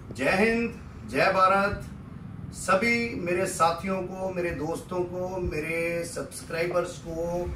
जय हिंद, जय भारत। सभी मेरे साथियों को, मेरे दोस्तों को, मेरे सब्सक्राइबर्स को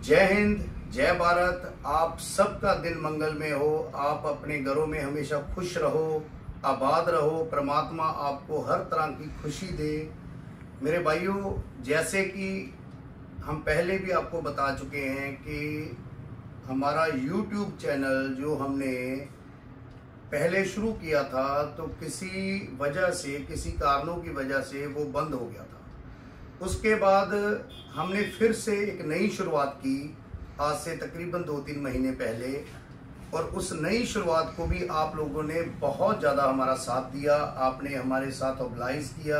जय हिंद, जय भारत। आप सबका दिन मंगलमय हो। आप अपने घरों में हमेशा खुश रहो, आबाद रहो। परमात्मा आपको हर तरह की खुशी दे। मेरे भाइयों, जैसे कि हम पहले भी आपको बता चुके हैं कि हमारा YouTube चैनल जो हमने पहले शुरू किया था, तो किसी वजह से, किसी कारणों की वजह से वो बंद हो गया था। उसके बाद हमने फिर से एक नई शुरुआत की, आज से तकरीबन 2-3 महीने पहले। और उस नई शुरुआत को भी आप लोगों ने बहुत ज़्यादा हमारा साथ दिया, आपने हमारे साथ ऑब्लाइज किया।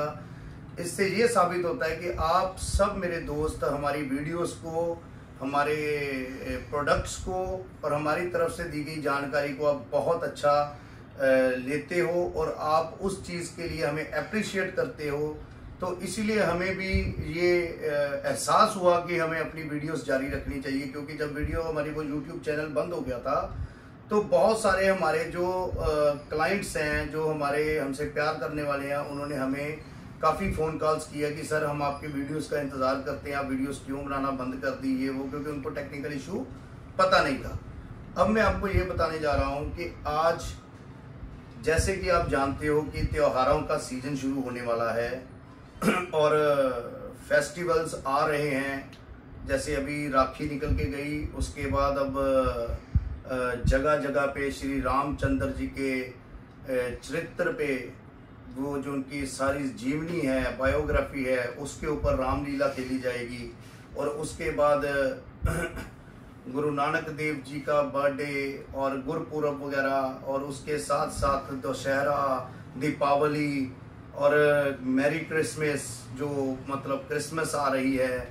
इससे ये साबित होता है कि आप सब मेरे दोस्त हमारी वीडियोस को, हमारे प्रोडक्ट्स को और हमारी तरफ से दी गई जानकारी को आप बहुत अच्छा लेते हो और आप उस चीज़ के लिए हमें अप्रिशिएट करते हो। तो इसीलिए हमें भी ये एहसास हुआ कि हमें अपनी वीडियोस जारी रखनी चाहिए, क्योंकि जब वीडियो हमारी वो यूट्यूब चैनल बंद हो गया था तो बहुत सारे हमारे जो क्लाइंट्स हैं, जो हमारे हमसे प्यार करने वाले हैं, उन्होंने हमें काफ़ी फ़ोन कॉल्स किया कि सर हम आपके वीडियोस का इंतज़ार करते हैं, आप वीडियोस क्यों बनाना बंद कर दी, ये वो, क्योंकि उनको टेक्निकल इशू पता नहीं था। अब मैं आपको ये बताने जा रहा हूँ कि आज, जैसे कि आप जानते हो कि त्योहारों का सीज़न शुरू होने वाला है और फेस्टिवल्स आ रहे हैं। जैसे अभी राखी निकल के गई, उसके बाद अब जगह जगह पे श्री रामचंद्र जी के चरित्र पे वो जो उनकी सारी जीवनी है, बायोग्राफी है, उसके ऊपर रामलीला खेली जाएगी। और उसके बाद गुरु नानक देव जी का बर्थडे और गुरपुरब वगैरह, और उसके साथ साथ दशहरा, दीपावली और मैरी क्रिसमस, जो मतलब क्रिसमस आ रही है।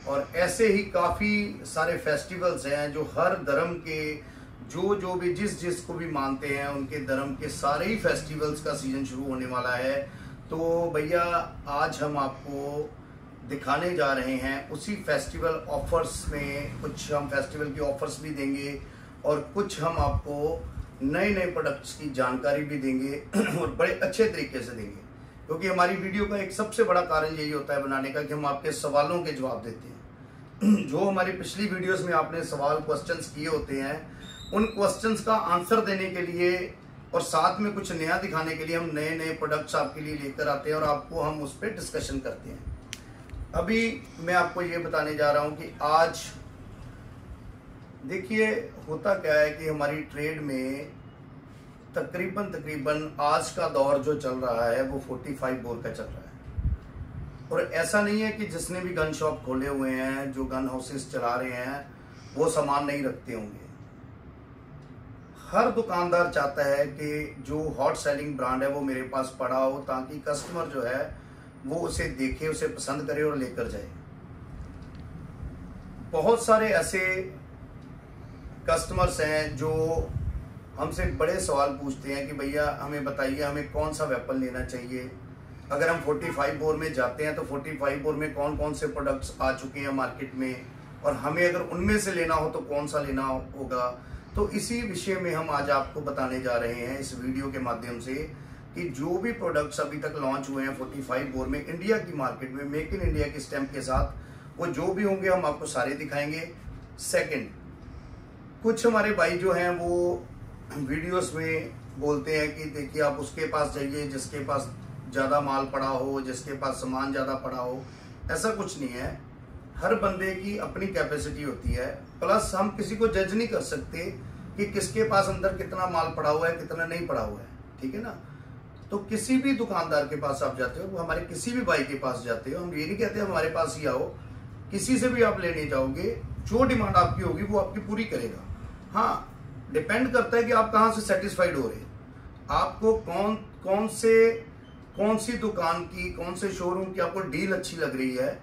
और ऐसे ही काफ़ी सारे फेस्टिवल्स हैं जो हर धर्म के, जो भी जिस को भी मानते हैं, उनके धर्म के सारे ही फेस्टिवल्स का सीजन शुरू होने वाला है। तो भैया, आज हम आपको दिखाने जा रहे हैं उसी फेस्टिवल ऑफर्स में, कुछ हम फेस्टिवल की ऑफर्स भी देंगे और कुछ हम आपको नए नए प्रोडक्ट्स की जानकारी भी देंगे और बड़े अच्छे तरीके से देंगे, क्योंकि हमारी वीडियो का एक सबसे बड़ा कारण यही होता है बनाने का कि हम आपके सवालों के जवाब देते हैं। जो हमारी पिछली वीडियोस में आपने सवाल, क्वेश्चंस किए होते हैं, उन क्वेश्चंस का आंसर देने के लिए और साथ में कुछ नया दिखाने के लिए हम नए नए प्रोडक्ट्स आपके लिए लेकर आते हैं और आपको हम उस पर डिस्कशन करते हैं। अभी मैं आपको ये बताने जा रहा हूँ कि आज देखिए होता क्या है कि हमारी ट्रेड में तकरीबन आज का दौर जो चल रहा है वो 45 बोर का चल रहा है। और ऐसा नहीं है कि जिसने भी गन शॉप खोले हुए हैं, जो गन हाउसेस चला रहे हैं, वो सामान नहीं रखते होंगे। हर दुकानदार चाहता है कि जो हॉट सेलिंग ब्रांड है वो मेरे पास पड़ा हो, ताकि कस्टमर जो है वो उसे देखे, उसे पसंद करे और लेकर जाए। बहुत सारे ऐसे कस्टमर्स हैं जो हमसे बड़े सवाल पूछते हैं कि भैया हमें बताइए, हमें कौन सा वेपन लेना चाहिए। अगर हम 45 बोर में जाते हैं तो 45 बोर में कौन कौन से प्रोडक्ट्स आ चुके हैं मार्केट में, और हमें अगर उनमें से लेना हो तो कौन सा लेना होगा। तो इसी विषय में हम आज आपको बताने जा रहे हैं इस वीडियो के माध्यम से कि जो भी प्रोडक्ट्स अभी तक लॉन्च हुए हैं 45 बोर में इंडिया की मार्केट में, मेक इन इंडिया की स्टैम्प के साथ, वो जो भी होंगे हम आपको सारे दिखाएंगे। सेकंड, कुछ हमारे भाई जो हैं वो वीडियोस में बोलते हैं कि देखिए आप उसके पास जाइए जिसके पास ज़्यादा माल पड़ा हो, जिसके पास सामान ज़्यादा पड़ा हो। ऐसा कुछ नहीं है, हर बंदे की अपनी कैपेसिटी होती है। प्लस हम किसी को जज नहीं कर सकते कि किसके पास अंदर कितना माल पड़ा हुआ है, कितना नहीं पड़ा हुआ है, ठीक है ना। तो किसी भी दुकानदार के पास आप जाते हो, हमारे किसी भी भाई के पास जाते हो, हम ये नहीं कहते हमारे पास ही आओ, किसी से भी आप लेने जाओगे, जो डिमांड आपकी होगी वो आपकी पूरी करेगा। हाँ, डिपेंड करता है कि आप कहाँ से सेटिस्फाइड हो रहे हैं, आपको कौन सी दुकान की, कौन से शोरूम की आपको डील अच्छी लग रही है,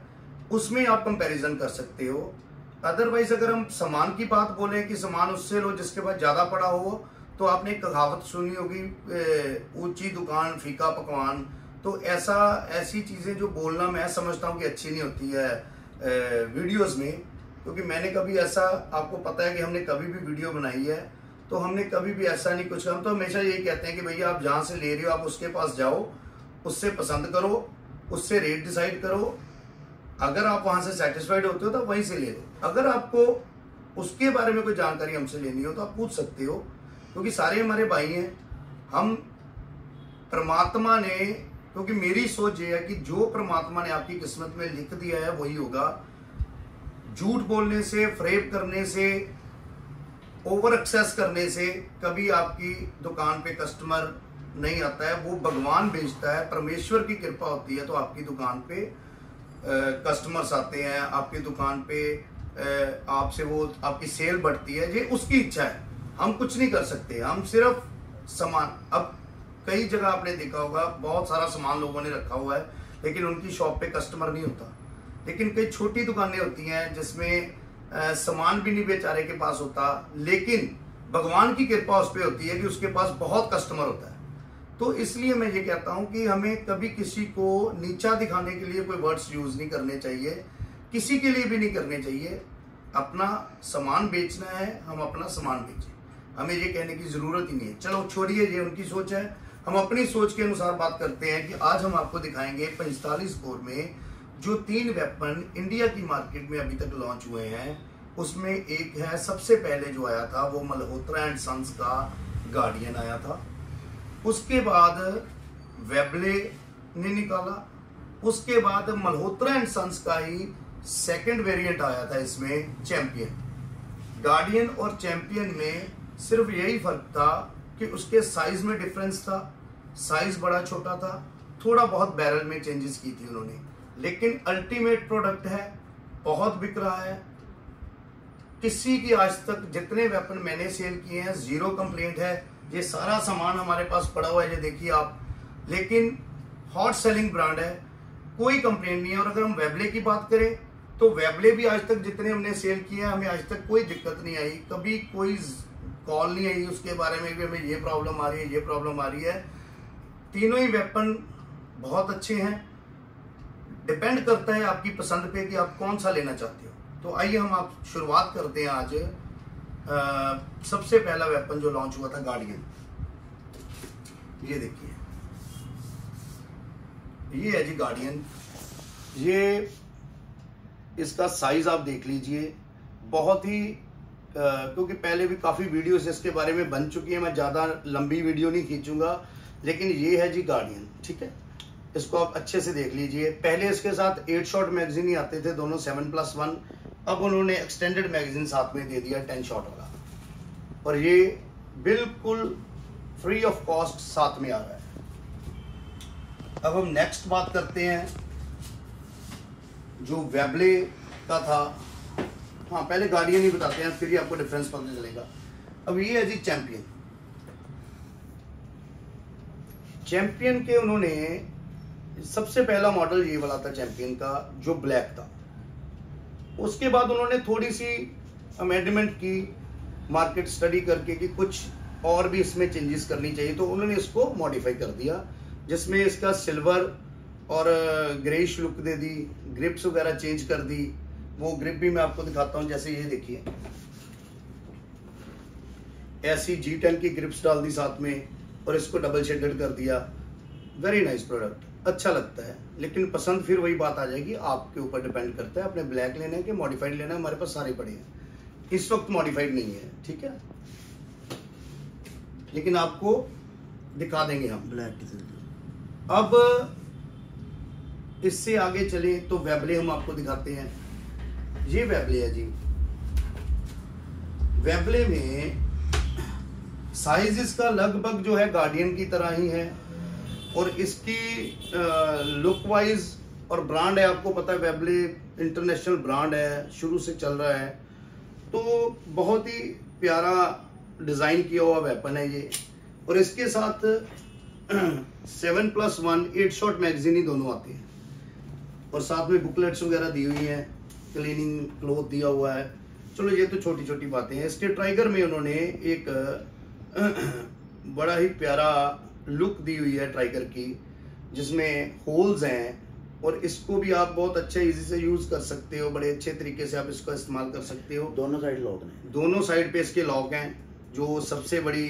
उसमें आप कंपैरिजन कर सकते हो। अदरवाइज अगर हम सामान की बात बोलें कि सामान उससे लो जिसके पास ज़्यादा पड़ा हो, तो आपने एक कहावत सुनी होगी, ऊंची दुकान फीका पकवान। तो ऐसी चीज़ें जो बोलना मैं समझता हूँ कि अच्छी नहीं होती है वीडियोस में, क्योंकि मैंने कभी ऐसा, आपको पता है कि हमने कभी भी वीडियो बनाई है तो हमने कभी भी ऐसा नहीं कुछ, हम तो हमेशा यही कहते हैं कि भैया आप जहां से ले रहे हो आप उसके पास जाओ, उससे पसंद करो, उससे रेट डिसाइड करो। अगर आप वहां से सेटिस्फाइड होते हो तो वहीं से ले लो। अगर आपको उसके बारे में कोई जानकारी हमसे लेनी हो तो आप पूछ सकते हो, क्योंकि सारे हमारे भाई हैं। हम परमात्मा ने, क्योंकि मेरी सोच ये है कि जो परमात्मा ने आपकी किस्मत में लिख दिया है वही होगा। झूठ बोलने से, फ्रेब करने से, ओवर एक्सेस करने से कभी आपकी दुकान पे कस्टमर नहीं आता है। वो भगवान भेजता है, परमेश्वर की कृपा होती है तो आपकी दुकान पे कस्टमर्स आते हैं, आपकी दुकान पे आपसे वो आपकी सेल बढ़ती है। ये उसकी इच्छा है, हम कुछ नहीं कर सकते। हम सिर्फ सामान, अब कई जगह आपने देखा होगा बहुत सारा सामान लोगों ने रखा हुआ है लेकिन उनकी शॉप पे कस्टमर नहीं होता। लेकिन कई छोटी दुकानें होती हैं जिसमें सामान भी नहीं बेचारे के पास होता, लेकिन भगवान की कृपा उस पर होती है कि उसके पास बहुत कस्टमर होता है। तो इसलिए मैं ये कहता हूं कि हमें कभी किसी को नीचा दिखाने के लिए कोई वर्ड्स यूज नहीं करने चाहिए, किसी के लिए भी नहीं करने चाहिए। अपना सामान बेचना है, हम अपना सामान बेचें, हमें ये कहने की जरूरत ही नहीं है। चलो छोड़िए, ये उनकी सोच है, हम अपनी सोच के अनुसार बात करते हैं कि आज हम आपको दिखाएंगे 45 कोर में जो 3 वेपन इंडिया की मार्केट में अभी तक लॉन्च हुए हैं। उसमें एक है, सबसे पहले जो आया था वो मल्होत्रा एंड सन्स का गार्डियन आया था। उसके बाद वेबले ने निकाला, उसके बाद मल्होत्रा एंड सन्स का ही सेकंड वेरिएंट आया था इसमें, चैंपियन। गार्डियन और चैंपियन में सिर्फ यही फर्क था कि उसके साइज में डिफरेंस था, साइज बड़ा छोटा था, थोड़ा बहुत बैरल में चेंजेस की थी उन्होंने, लेकिन अल्टीमेट प्रोडक्ट है, बहुत बिक रहा है। किसी की आज तक जितने वेपन मैंने सेल किए हैं 0 कंप्लेंट है। ये सारा सामान हमारे पास पड़ा हुआ है, ये देखिए आप, लेकिन हॉट सेलिंग ब्रांड है, कोई कंप्लेंट नहीं है। और अगर हम वेबले की बात करें तो वेबले भी आज तक जितने हमने सेल किए हैं हमें आज तक कोई दिक्कत नहीं आई, कभी कोई कॉल नहीं आई उसके बारे में कि हमें ये प्रॉब्लम आ रही है, ये प्रॉब्लम आ रही है। तीनों ही वेपन बहुत अच्छे हैं, डिपेंड करता है आपकी पसंद पे कि आप कौन सा लेना चाहते हो। तो आइए हम आप शुरुआत करते हैं आज। सबसे पहला वेपन जो लॉन्च हुआ था गार्डियन, ये देखिए, ये है जी गार्डियन। ये इसका साइज आप देख लीजिए, बहुत ही क्योंकि पहले भी काफी वीडियोस इसके बारे में बन चुकी है, मैं ज्यादा लंबी वीडियो नहीं खींचूंगा, लेकिन ये है जी गार्डियन, ठीक है। इसको आप अच्छे से देख लीजिए। पहले इसके साथ 8 शॉट मैगजीन ही आते थे, दोनों 7+1। अब उन्होंने एक्सटेंडेड मैगजीन साथ में दे दिया 10 शॉट वाला, और ये बिल्कुल फ्री ऑफ कॉस्ट साथ में आ रहा है। अब हम नेक्स्ट बात करते हैं जो वेबले का था। हाँ, पहले गार्डियन ही बताते हैं, फिर ही आपको डिफरेंस पता चलेगा। अब ये है जी चैंपियन। चैंपियन के उन्होंने सबसे पहला मॉडल ये वाला था चैंपियन का, जो ब्लैक था। उसके बाद उन्होंने थोड़ी सी अमेंडमेंट की, मार्केट स्टडी करके कि कुछ और भी इसमें चेंजेस करनी चाहिए, तो उन्होंने इसको मॉडिफाई कर दिया, जिसमें इसका सिल्वर और ग्रेइश लुक दे दी, ग्रिप्स वगैरह चेंज कर दी। वो ग्रिप भी मैं आपको दिखाता हूं, जैसे ये देखिए, ऐसी G10 की ग्रिप्स डाल दी साथ में, और इसको डबल शेडेड कर दिया। वेरी नाइस प्रोडक्ट, अच्छा लगता है, लेकिन पसंद फिर वही बात आ जाएगी, आपके ऊपर डिपेंड करता है अपने ब्लैक लेना है कि मॉडिफाइड लेना है। हमारे पास सारे पड़े हैं, इस वक्त मॉडिफाइड नहीं है, ठीक है, लेकिन आपको दिखा देंगे हम ब्लैक। अब इससे आगे चले तो वेबले हम आपको दिखाते हैं। ये वेबले है जी। वेबले में साइज इसका लगभग जो है गार्डियन की तरह ही है, और इसकी लुक वाइज और ब्रांड है, आपको पता है वेबले इंटरनेशनल ब्रांड है, शुरू से चल रहा है, तो बहुत ही प्यारा डिजाइन किया हुआ वेपन है ये। और इसके साथ 7+1 8 शॉट मैगजीन ही दोनों आते हैं, और साथ में बुकलेट्स वगैरह दी हुई हैं, क्लीनिंग क्लोथ दिया हुआ है। चलो ये तो छोटी छोटी बातें हैं। इसके ट्राइगर में उन्होंने एक बड़ा ही प्यारा लुक दी हुई है ट्राइगर की, जिसमें होल्स हैं, और इसको भी आप बहुत अच्छे इजी से यूज कर सकते हो, बड़े अच्छे तरीके से आप इसको इस्तेमाल कर सकते हो। दोनों साइड लॉक हैं, दोनों साइड पे इसके लॉक हैं, जो सबसे बड़ी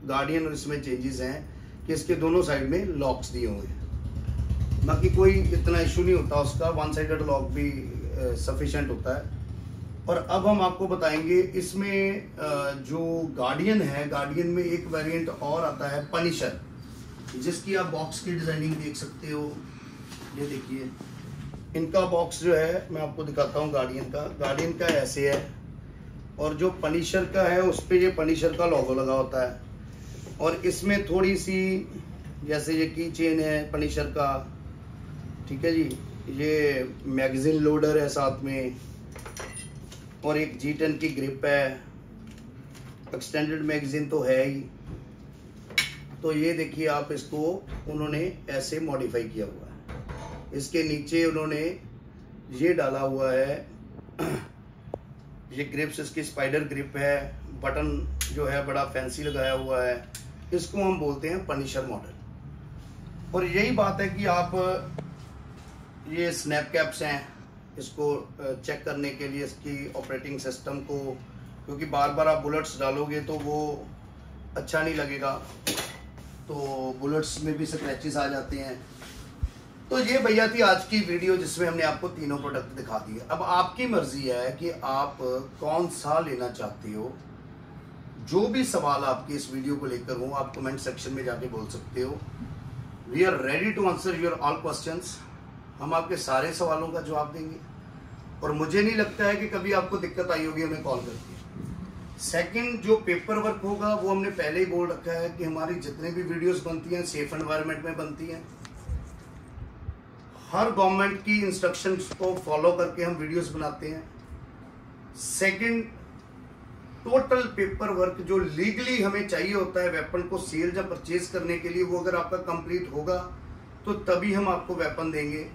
गार्डियन और इसमें चेंजेस हैं कि इसके दोनों साइड में लॉक्स दिए हुए हैं। बाकी कोई इतना इशू नहीं होता उसका, वन साइडेड लॉक भी सफिशिएंट होता है। और अब हम आपको बताएंगे इसमें जो गार्डियन है, गार्डियन में एक वेरिएंट और आता है पनिशर, जिसकी आप बॉक्स की डिजाइनिंग देख सकते हो। ये देखिए इनका बॉक्स जो है मैं आपको दिखाता हूँ। गार्डियन का ऐसे है, और जो पनिशर का है उस पे ये पनिशर का लोगो लगा होता है। और इसमें थोड़ी सी जैसे ये की चेन है पनिशर का, ठीक है जी, ये मैगजीन लोडर है साथ में, और एक G10 की ग्रिप है, एक्सटेंडेड मैगजीन तो है ही। तो ये देखिए आप, इसको उन्होंने ऐसे मॉडिफाई किया हुआ है। इसके नीचे उन्होंने ये डाला हुआ है, ये ग्रिप्स इसकी स्पाइडर ग्रिप है, बटन जो है बड़ा फैंसी लगाया हुआ है। इसको हम बोलते हैं पनिशर मॉडल। और यही बात है कि आप ये स्नैप कैप्स हैं, इसको चेक करने के लिए इसकी ऑपरेटिंग सिस्टम को, क्योंकि बार बार आप बुलेट्स डालोगे तो वो अच्छा नहीं लगेगा, तो बुलेट्स में भी स्क्रैचेस आ जाते हैं। तो ये भैया थी आज की वीडियो जिसमें हमने आपको तीनों प्रोडक्ट दिखा दिए। अब आपकी मर्जी है कि आप कौन सा लेना चाहते हो। जो भी सवाल आपके इस वीडियो को लेकर हो आप कमेंट सेक्शन में जाके बोल सकते हो। We are ready to answer your all questions. हम आपके सारे सवालों का जवाब देंगे, और मुझे नहीं लगता है कि कभी आपको दिक्कत आई होगी हमें कॉल करके। सेकंड, जो पेपर वर्क होगा वो हमने पहले ही बोल रखा है कि हमारी जितने भी वीडियोस बनती हैं सेफ एनवायरनमेंट में बनती हैं। हर गवर्नमेंट की इंस्ट्रक्शंस को फॉलो करके हम वीडियोस बनाते हैं। सेकंड, टोटल पेपर वर्क जो लीगली हमें चाहिए होता है वेपन को सेल या परचेज करने के लिए, वो अगर आपका कंप्लीट होगा तो तभी हम आपको वेपन देंगे।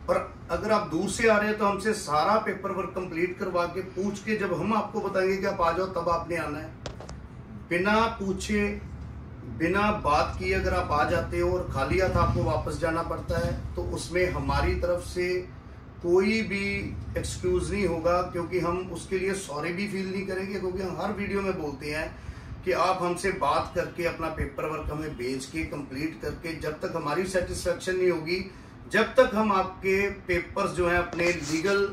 और अगर आप दूर से आ रहे हैं तो हमसे सारा पेपर वर्क कंप्लीट करवा के पूछ के जब हम आपको बताएंगे कि आप आ जाओ तब आपने आना है। बिना पूछे बिना बात किए अगर आप आ जाते हो और खाली हाथ आपको वापस जाना पड़ता है तो उसमें हमारी तरफ से कोई भी एक्सक्यूज नहीं होगा, क्योंकि हम उसके लिए सॉरी भी फील नहीं करेंगे। क्योंकि हम हर वीडियो में बोलते हैं कि आप हमसे बात करके अपना पेपर वर्क हमें भेज के कंप्लीट करके, जब तक हमारी सेटिस्फेक्शन नहीं होगी, जब तक हम आपके पेपर्स जो हैं अपने लीगल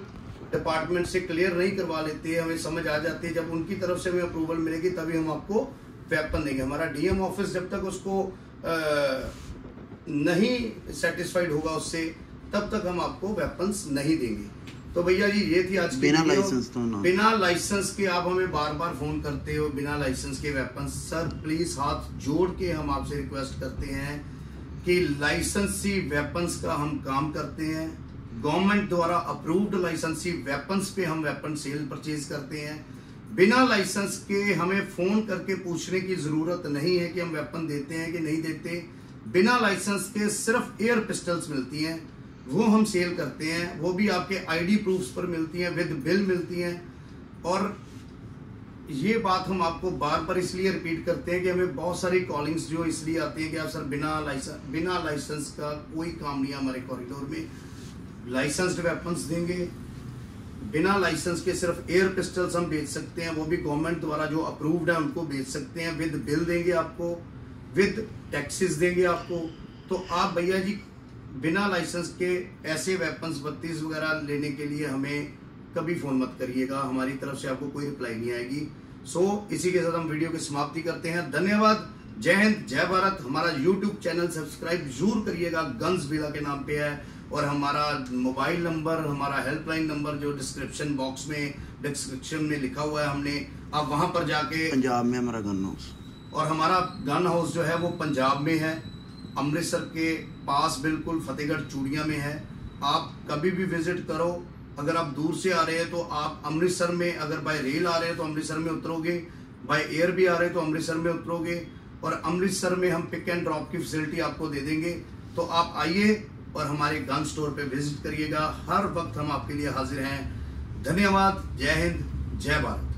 डिपार्टमेंट से क्लियर नहीं करवा लेते, हमें समझ आ जाती है, जब उनकी तरफ से हमें अप्रूवल मिलेगी तभी हम आपको वेपन देंगे। हमारा डीएम ऑफिस जब तक उसको नहीं सेटिस्फाइड होगा उससे, तब तक हम आपको वेपन्स नहीं देंगे। तो भैया जी ये थी आज की बिना लाइसेंस तो ना, बिना लाइसेंस के आप हमें बार बार फोन करते हो, बिना लाइसेंस के वेपन्स। सर प्लीज हाथ जोड़ के हम आपसे रिक्वेस्ट करते हैं कि लाइसेंसी वेपन्स का हम काम करते हैं। गवर्नमेंट द्वारा अप्रूव्ड लाइसेंसी वेपन्स पे हम वेपन सेल परचेज करते हैं। बिना लाइसेंस के हमें फोन करके पूछने की जरूरत नहीं है कि हम वेपन देते हैं कि नहीं देते। बिना लाइसेंस के सिर्फ एयर पिस्टल्स मिलती हैं, वो हम सेल करते हैं, वो भी आपके आईडी प्रूफ्स पर मिलती हैं, विद बिल मिलती हैं। और ये बात हम आपको बार बार इसलिए रिपीट करते हैं कि हमें बहुत सारी कॉलिंग्स जो इसलिए आती हैं कि आप सर बिना लाइसेंस का कोई काम नहीं है हमारे कॉरिडोर में। लाइसेंस्ड वेपन्स देंगे, बिना लाइसेंस के सिर्फ एयर पिस्टल्स हम बेच सकते हैं, वो भी गवर्नमेंट द्वारा जो अप्रूव्ड है उनको बेच सकते हैं। विद बिल देंगे आपको, विद टैक्सेस देंगे आपको। तो आप भैया जी बिना लाइसेंस के ऐसे वेपन्स 32 वगैरह लेने के लिए हमें कभी फोन मत करिएगा, हमारी तरफ से आपको कोई रिप्लाई नहीं आएगी। इसी के साथ हम वीडियो की समाप्ति करते हैं। धन्यवाद, जय हिंद, जय भारत। हमारा यूट्यूब चैनल सब्सक्राइब जरूर करिएगा, गन्स विला के नाम पे है। और हमारा मोबाइल नंबर, हमारा हेल्पलाइन नंबर जो डिस्क्रिप्शन में लिखा हुआ है हमने, आप वहां पर जाके, पंजाब में हमारा गन हाउस, और हमारा गन हाउस जो है वो पंजाब में है, अमृतसर के पास बिल्कुल फतेहगढ़ चूड़िया में है। आप कभी भी विजिट करो। अगर आप दूर से आ रहे हैं तो आप अमृतसर में, अगर बाय रेल आ रहे हैं तो अमृतसर में उतरोगे, बाय एयर भी आ रहे हैं तो अमृतसर में उतरोगे, और अमृतसर में हम पिक एंड ड्रॉप की फैसिलिटी आपको दे देंगे। तो आप आइए और हमारे गन स्टोर पे विजिट करिएगा, हर वक्त हम आपके लिए हाजिर हैं। धन्यवाद, जय हिंद, जय भारत।